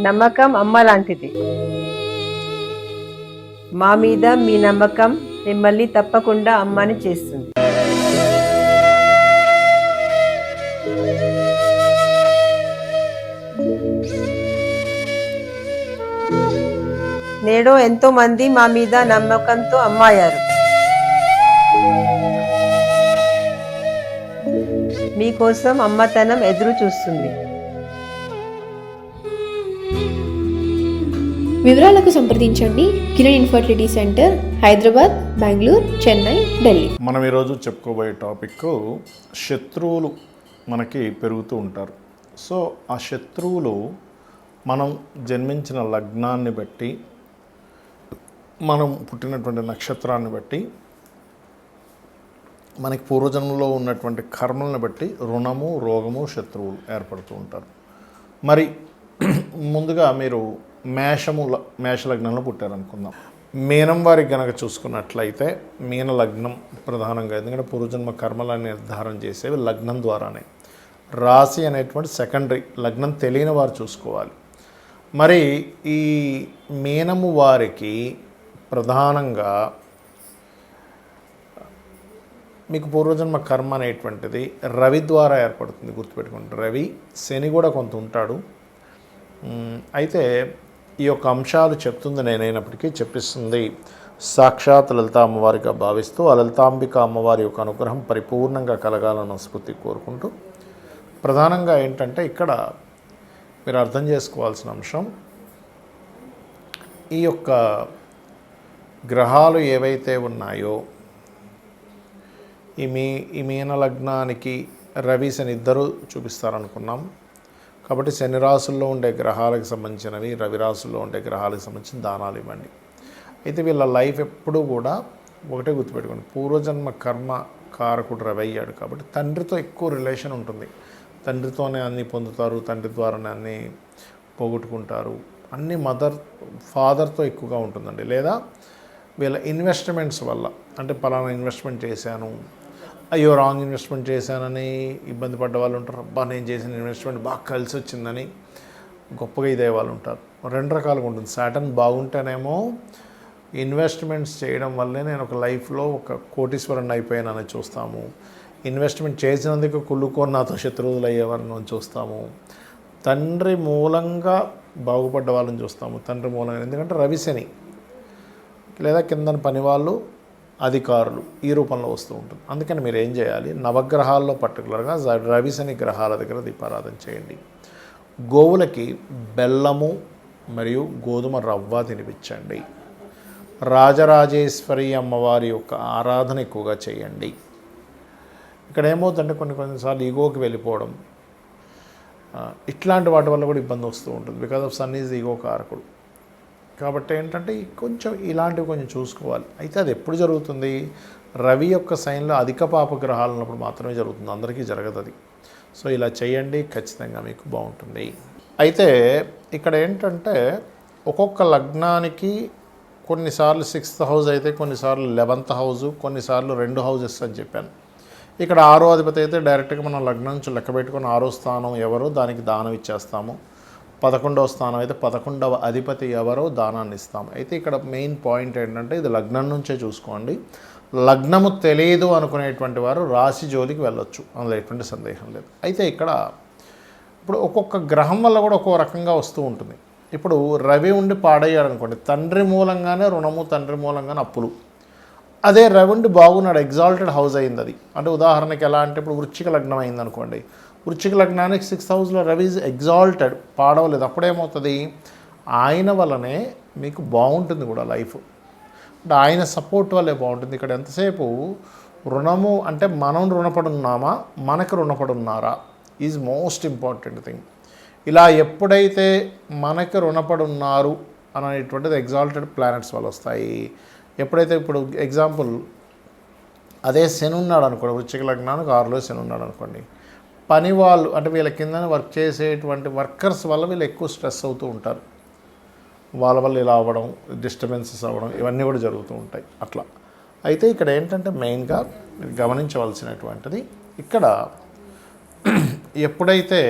నమ్మకం అమ్మ లాంటిది. మా మీద మీ నమ్మకం మిమ్మల్ని తప్పకుండా అమ్మని చేస్తుంది. నేడు ఎంతో మంది మా మీద నమ్మకంతో అమ్మాయారు. మీకోసం అమ్మతనం ఎదురు చూస్తుంది. వివరాలకు సంప్రదించండి. Kiran infertility centre, Hyderabad, Bengaluru, Chennai, Delhi. మనం ఈరోజు చెప్పుకోబోయే టాపిక్ శత్రువులు మనకి పెరుగుతూ ఉంటారు. సో ఆ శత్రువులు మనం జన్మించిన లగ్నాన్ని బట్టి, మనం పుట్టినటువంటి నక్షత్రాన్ని బట్టి, మనకి పూర్వజన్మలో ఉన్నటువంటి కర్మలను బట్టి రుణము, రోగము, శత్రువులు ఏర్పడుతూ ఉంటారు. మరి ముందుగా మీరు మేష లగ్నంలో పుట్టారనుకుందాం. మీనం వారికి కనుక చూసుకున్నట్లయితే మీన లగ్నం ప్రధానంగా, ఎందుకంటే పూర్వజన్మ కర్మలను నిర్ధారణ చేసేవి లగ్నం ద్వారానే. రాశి అనేటువంటి సెకండరీ, లగ్నం తెలియని వారు చూసుకోవాలి. మరి ఈ మీనము వారికి ప్రధానంగా మీకు పూర్వజన్మ కర్మ అనేటువంటిది రవి ద్వారా ఏర్పడుతుంది. గుర్తుపెట్టుకోండి, రవి, శని కూడా కొంత ఉంటాడు. అయితే ఈ యొక్క అంశాలు చెప్తుంది నేనైనప్పటికీ చెప్పిస్తుంది సాక్షాత్ లలిత అమ్మవారిగా భావిస్తూ ఆ లలితాంబిక అమ్మవారి యొక్క అనుగ్రహం పరిపూర్ణంగా కలగాలన్న స్ఫూర్తి కోరుకుంటూ, ప్రధానంగా ఏంటంటే ఇక్కడ మీరు అర్థం చేసుకోవాల్సిన అంశం, ఈ యొక్క గ్రహాలు ఏవైతే ఉన్నాయో, ఈ మీన లగ్నానికి రవి శని ఇద్దరు చూపిస్తారనుకున్నాం. కాబట్టి శని రాశుల్లో ఉండే గ్రహాలకు సంబంధించినవి, రవి రాశుల్లో ఉండే గ్రహాలకు సంబంధించిన దానాలు ఇవ్వండి. అయితే వీళ్ళ లైఫ్ ఎప్పుడూ కూడా ఒకటే గుర్తుపెట్టుకోండి, పూర్వజన్మ కర్మ కారకుడు రవి అయ్యాడు కాబట్టి తండ్రితో ఎక్కువ రిలేషన్ ఉంటుంది. తండ్రితోనే అన్నీ పొందుతారు, తండ్రి ద్వారానే అన్నీ పోగొట్టుకుంటారు. అన్నీ ఫాదర్తో ఎక్కువగా ఉంటుందండి. లేదా వీళ్ళ ఇన్వెస్ట్మెంట్స్ వల్ల, అంటే పలానా ఇన్వెస్ట్మెంట్ చేశాను, అయ్యో రాంగ్ ఇన్వెస్ట్మెంట్ చేశానని ఇబ్బంది పడ్డ వాళ్ళు ఉంటారు. అబ్బా నేను చేసిన ఇన్వెస్ట్మెంట్ బాగా కలిసి వచ్చిందని గొప్పగా ఇదే వాళ్ళు ఉంటారు. రెండు రకాలుగా ఉంటుంది. సాటర్న్ బాగుంటేనేమో ఇన్వెస్ట్మెంట్స్ చేయడం వల్లే నేను ఒక లైఫ్లో ఒక కోటీశ్వరుని అయిపోయానని చూస్తాము. ఇన్వెస్ట్మెంట్ చేసినందుకు కుళ్ళుకొని నాతో శత్రువులు అయ్యేవారిని చూస్తాము. తండ్రి మూలంగా బాగుపడ్డ వాళ్ళని చూస్తాము. తండ్రి మూలంగా, ఎందుకంటే రవిశని లేదా కిందని పనివాళ్ళు, అధికారులు ఈ రూపంలో వస్తూ ఉంటుంది. అందుకని మీరు ఏం చేయాలి, నవగ్రహాల్లో పర్టికులర్గా రవిశని గ్రహాల దగ్గర దీపారాధన చేయండి. గోవులకి బెల్లము మరియు గోధుమ రవ్వ తినిపించండి. రాజరాజేశ్వరి అమ్మవారి యొక్క ఆరాధన ఎక్కువగా చేయండి. ఇక్కడ ఏమవుతుందంటే కొన్నిసార్లు ఈగోకి వెళ్ళిపోవడం, ఇట్లాంటి వాటి వల్ల కూడా ఇబ్బంది వస్తూ ఉంటుంది. Because of sun is ego కారకుడు. కాబట్టి ఏంటంటే కొంచెం ఇలాంటివి కొంచెం చూసుకోవాలి. అయితే అది ఎప్పుడు జరుగుతుంది, రవి యొక్క సైన్లో అధిక పాప గ్రహాలు ఉన్నప్పుడు మాత్రమే జరుగుతుంది, అందరికీ జరగదు అది. సో ఇలా చేయండి, ఖచ్చితంగా మీకు బాగుంటుంది. అయితే ఇక్కడ ఏంటంటే ఒక్కొక్క లగ్నానికి కొన్నిసార్లు 6th హౌస్ అయితే, కొన్నిసార్లు 11th హౌస్, కొన్నిసార్లు 2 హౌజెస్ అని చెప్పాను. ఇక్కడ 6వ అధిపతి అయితే డైరెక్ట్గా మనం లగ్నం నుంచి లెక్క పెట్టుకొని 6వ స్థానం ఎవరో దానికి దానం ఇచ్చేస్తాము. 11వ స్థానం అయితే 11వ అధిపతి ఎవరో దానాన్ని ఇస్తాము. అయితే ఇక్కడ మెయిన్ పాయింట్ ఏంటంటే ఇది లగ్నం నుంచే చూసుకోండి. లగ్నము తెలియదు అనుకునేటువంటి వారు రాశి జోలికి వెళ్ళొచ్చు, అందులో ఎటువంటి సందేహం లేదు. అయితే ఇక్కడ ఇప్పుడు ఒక్కొక్క గ్రహం వల్ల కూడా ఒక్కో రకంగా వస్తూ ఉంటుంది. ఇప్పుడు రవి ఉండి పాడయ్యాడు అనుకోండి, తండ్రి మూలంగానే రుణము, తండ్రి మూలంగానే అప్పులు. అదే రవి ఉండి బాగున్నాడు, ఎగ్జాల్టెడ్ హౌస్ అయింది అది. అంటే ఉదాహరణకి ఎలా అంటే ఇప్పుడు వృశ్చిక లగ్నం అయింది అనుకోండి, వృశ్చిక లగ్నానికి 6th హౌస్లో రవి ఈజ్ ఎగ్జాల్టెడ్, పాడవలేదు. అప్పుడేమవుతుంది, ఆయన వల్లనే మీకు బాగుంటుంది కూడా లైఫ్. అంటే ఆయన సపోర్ట్ వల్లే బాగుంటుంది. ఇక్కడ ఎంతసేపు రుణము అంటే మనం రుణపడున్నామా, మనకు రుణపడున్నారా ఈజ్ మోస్ట్ ఇంపార్టెంట్ థింగ్. ఇలా ఎప్పుడైతే మనకు రుణపడున్నారు అనేటువంటిది ఎగ్జాల్టెడ్ ప్లానెట్స్ వల్ల వస్తాయి. ఎప్పుడైతే ఇప్పుడు ఎగ్జాంపుల్ అదే శని ఉన్నాడు అనుకోండి, వృశ్చిక లగ్నానికి 6లో శని ఉన్నాడు అనుకోండి, పని వాళ్ళు అంటే వీళ్ళ కింద వర్క్ చేసేటువంటి వర్కర్స్ వల్ల వీళ్ళు ఎక్కువ స్ట్రెస్ అవుతూ ఉంటారు. వాళ్ళ వల్ల ఇలా అవ్వడం, డిస్టర్బెన్సెస్ అవ్వడం, ఇవన్నీ కూడా జరుగుతూ ఉంటాయి అట్లా. అయితే ఇక్కడ ఏంటంటే మెయిన్గా గమనించవలసినటువంటిది, ఇక్కడ ఎప్పుడైతే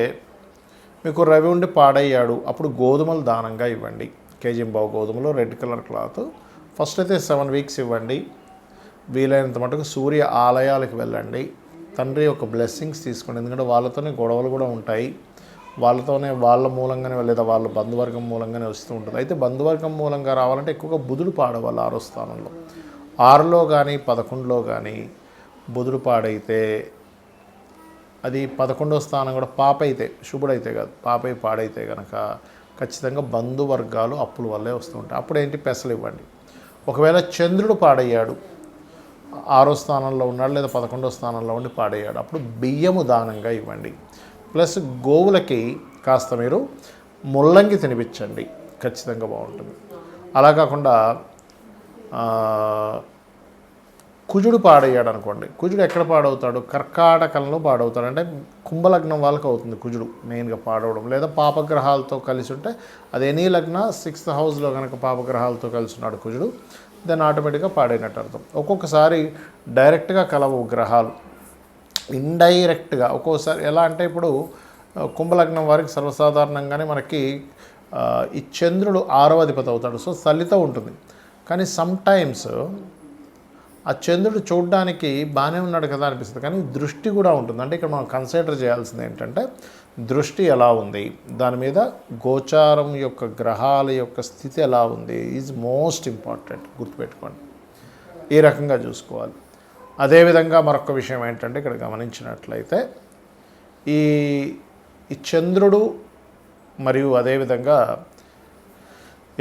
మీకు రవి ఉండి పాడయ్యాడు, అప్పుడు గోధుమలు దానంగా ఇవ్వండి. కేజీంబావు గోధుమలు, రెడ్ కలర్ క్లాత్. ఫస్ట్ అయితే 7 వీక్స్ ఇవ్వండి. వీలైనంత మటుకు సూర్య ఆలయాలకు వెళ్ళండి. తండ్రి యొక్క బ్లెస్సింగ్స్ తీసుకోండి. ఎందుకంటే వాళ్ళతోనే గొడవలు కూడా ఉంటాయి, వాళ్ళతోనే వాళ్ళ మూలంగానే లేదా వాళ్ళ బంధువర్గం మూలంగానే వస్తూ ఉంటుంది. అయితే బంధువర్గం మూలంగా రావాలంటే ఎక్కువగా బుధుడు పాడవాలి 6వ స్థానంలో. 6లో కానీ 11లో కానీ బుధుడు పాడైతే అది 11వ స్థానం కూడా పాప అయితే, శుభుడైతే కాదు, పాపై పాడైతే కనుక ఖచ్చితంగా బంధువర్గాలు అప్పుల వల్లే వస్తూ ఉంటాయి. అప్పుడు ఏంటి, పెసలు ఇవ్వండి. ఒకవేళ చంద్రుడు పాడయ్యాడు, 6వ స్థానంలో ఉన్నాడు లేదా 11వ స్థానంలో ఉండి పాడయ్యాడు, అప్పుడు బియ్యము దానంగా ఇవ్వండి. ప్లస్ గోవులకి కాస్త మీరు ముల్లంగి తినిపించండి, ఖచ్చితంగా బాగుంటుంది. అలా కాకుండా కుజుడు పాడయ్యాడు అనుకోండి, కుజుడు ఎక్కడ పాడవుతాడు, కర్కాటకంలో పాడవుతాడు. అంటే కుంభలగ్నం వాళ్ళకి అవుతుంది కుజుడు మెయిన్గా పాడవడం. లేదా పాపగ్రహాలతో కలిసి ఉంటే అది ఎనీ లగ్న 6th హౌస్లో కనుక పాపగ్రహాలతో కలిసి ఉన్నాడు కుజుడు, దాన్ని ఆటోమేటిక్గా పాడైనట్టు అర్థం. ఒక్కొక్కసారి డైరెక్ట్గా కలవు గ్రహాలు, ఇండైరెక్ట్గా. ఒక్కోసారి ఎలా అంటే ఇప్పుడు కుంభలగ్నం వారికి సర్వసాధారణంగానే మనకి ఈ చంద్రుడు 6వ అధిపతి అవుతాడు, సో చలితో ఉంటుంది. కానీ సమ్టైమ్స్ ఆ చంద్రుడు చూడడానికి బాగానే ఉన్నాడు కదా అనిపిస్తుంది, కానీ దృష్టి కూడా ఉంటుంది. అంటే ఇక్కడ మనం కన్సిడర్ చేయాల్సింది ఏంటంటే దృష్టి ఎలా ఉంది, దాని మీద గోచారం యొక్క గ్రహాల యొక్క స్థితి ఎలా ఉంది ఈజ్ మోస్ట్ ఇంపార్టెంట్, గుర్తుపెట్టుకోండి. ఈ రకంగా చూసుకోవాలి. అదేవిధంగా మరొక విషయం ఏంటంటే ఇక్కడ గమనించినట్లయితే ఈ చంద్రుడు మరియు అదేవిధంగా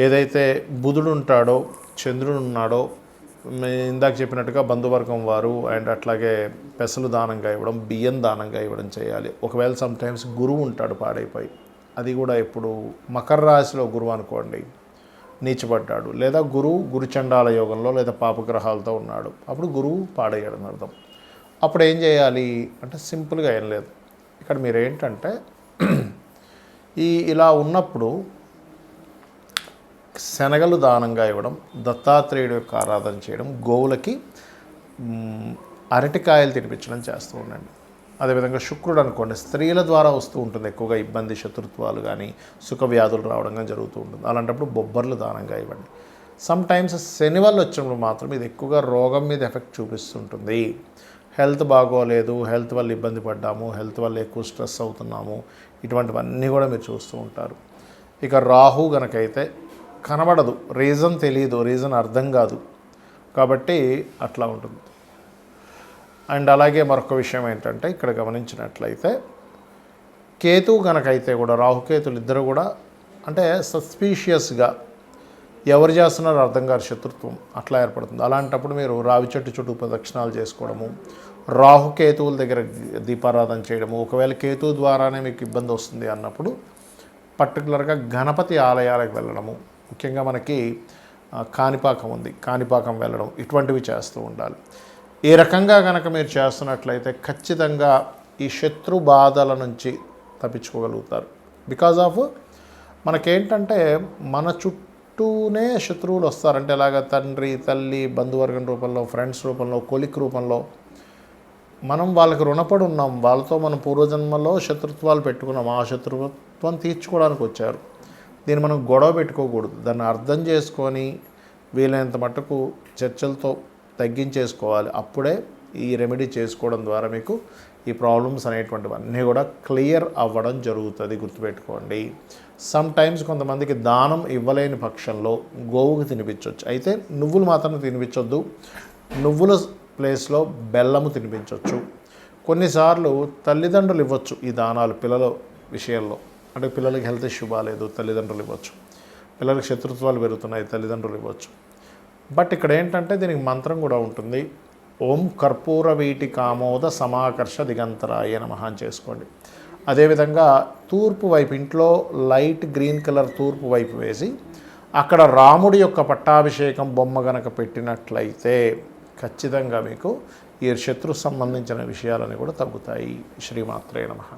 ఏదైతే బుధుడు ఉంటాడో చంద్రుడు ఉన్నాడో, ఇందాక చెప్పినట్టుగా బంధువర్గం వారు అండ్ అట్లాగే పెసలు దానంగా ఇవ్వడం, బియ్యం దానంగా ఇవ్వడం చేయాలి. ఒకవేళ సమ్టైమ్స్ గురువు ఉంటాడు పాడైపోయి, అది కూడా ఇప్పుడు మకర రాశిలో గురువు అనుకోండి నీచబడ్డాడు, లేదా గురుచండాల యోగంలో లేదా పాపగ్రహాలతో ఉన్నాడు, అప్పుడు గురువు పాడయ్యాడు అని అర్థం. అప్పుడు ఏం చేయాలి అంటే సింపుల్గా ఏం లేదు. ఇక్కడ మీరు ఏంటంటే ఇలా ఉన్నప్పుడు శనగలు దానంగా ఇవ్వడం, దత్తాత్రేయుడు యొక్క ఆరాధన చేయడం, గోవులకి అరటికాయలు తినిపించడం చేస్తూ ఉండండి. అదేవిధంగా శుక్రుడు అనుకోండి, స్త్రీల ద్వారా వస్తూ ఉంటుంది ఎక్కువగా ఇబ్బంది, శత్రుత్వాలు కానీ సుఖ వ్యాధులు రావడం కానీ జరుగుతూ ఉంటుంది. అలాంటప్పుడు బొబ్బర్లు దానంగా ఇవ్వండి. సమ్టైమ్స్ శని వల్ల వచ్చినప్పుడు మాత్రం ఇది ఎక్కువగా రోగం మీద ఎఫెక్ట్ చూపిస్తుంటుంది. హెల్త్ బాగోలేదు, హెల్త్ వల్ల ఇబ్బంది పడ్డాము, హెల్త్ వల్ల ఎక్కువ స్ట్రెస్ అవుతున్నాము, ఇటువంటివన్నీ కూడా మీరు చూస్తూ ఉంటారు. ఇక రాహు గనకైతే కనబడదు, రీజన్ తెలియదు, రీజన్ అర్థం కాదు, కాబట్టి అట్లా ఉంటుంది. అండ్ అలాగే మరొక విషయం ఏంటంటే ఇక్కడ గమనించినట్లయితే కేతు గనకైతే కూడా, రాహుకేతులు ఇద్దరు కూడా అంటే సస్పీషియస్గా ఎవరు చేస్తున్నారో అర్థం కాదు, శత్రుత్వం అట్లా ఏర్పడుతుంది. అలాంటప్పుడు మీరు రావి చెట్టు చుట్టూ ప్రదక్షిణాలు చేసుకోవడము, రాహుకేతువుల దగ్గర దీపారాధన చేయడము. ఒకవేళ కేతువు ద్వారానే మీకు ఇబ్బంది వస్తుంది అన్నప్పుడు పర్టికులర్గా గణపతి ఆలయాలకు వెళ్ళడము, ముఖ్యంగా మనకి కాణిపాకం ఉంది, కాణిపాకం వెళ్ళడం, ఇటువంటివి చేస్తూ ఉండాలి. ఈ రకంగా కనుక మీరు చేస్తున్నట్లయితే ఖచ్చితంగా ఈ శత్రు బాధల నుంచి తప్పించుకోగలుగుతారు. బికాజ్ ఆఫ్ మనకేంటంటే మన చుట్టూనే శత్రువులు వస్తారంటే ఎలాగ తండ్రి, తల్లి, బంధువర్గం రూపంలో, ఫ్రెండ్స్ రూపంలో, కొలిక్ రూపంలో మనం వాళ్ళకి రుణపడి ఉన్నాం, వాళ్ళతో మన పూర్వజన్మలో శత్రుత్వాలు పెట్టుకున్నాం, ఆ శత్రుత్వం తీర్చుకోవడానికి వచ్చారు. దీన్ని మనం గొడవ పెట్టుకోకూడదు, దాన్ని అర్థం చేసుకొని వీలైనంత మట్టుకు చర్చలతో తగ్గించేసుకోవాలి. అప్పుడే ఈ రెమెడీ చేసుకోవడం ద్వారా మీకు ఈ ప్రాబ్లమ్స్ అనేటువంటివన్నీ కూడా క్లియర్ అవ్వడం జరుగుతుంది, గుర్తుపెట్టుకోండి. సమ్ టైమ్స్ కొంతమందికి దానం ఇవ్వలేని పక్షంలో గోవుకి తినిపించవచ్చు, అయితే నువ్వులు మాత్రం తినిపించొద్దు, నువ్వుల ప్లేస్లో బెల్లము తినిపించవచ్చు. కొన్నిసార్లు తల్లిదండ్రులు ఇవ్వచ్చు ఈ దానాలు పిల్లల విషయంలో, అంటే పిల్లలకి హెల్త్ ఇష్యూ బాగాలేదు, తల్లిదండ్రులు ఇవ్వచ్చు. పిల్లలకి శత్రుత్వాలు పెరుగుతున్నాయి, తల్లిదండ్రులు ఇవ్వచ్చు. బట్ ఇక్కడ ఏంటంటే దీనికి మంత్రం కూడా ఉంటుంది. ఓం కర్పూర వీటి కామోద సమాకర్ష దిగంతరాయ నమః అని చేసుకోండి. అదేవిధంగా తూర్పు వైపు, ఇంట్లో లైట్ గ్రీన్ కలర్ తూర్పు వైపు వేసి అక్కడ రాముడి యొక్క పట్టాభిషేకం బొమ్మ గనక పెట్టినట్లయితే ఖచ్చితంగా మీకు ఈ శత్రు సంబంధించిన విషయాలని కూడా తగ్గుతాయి. శ్రీమాత్రే నమః.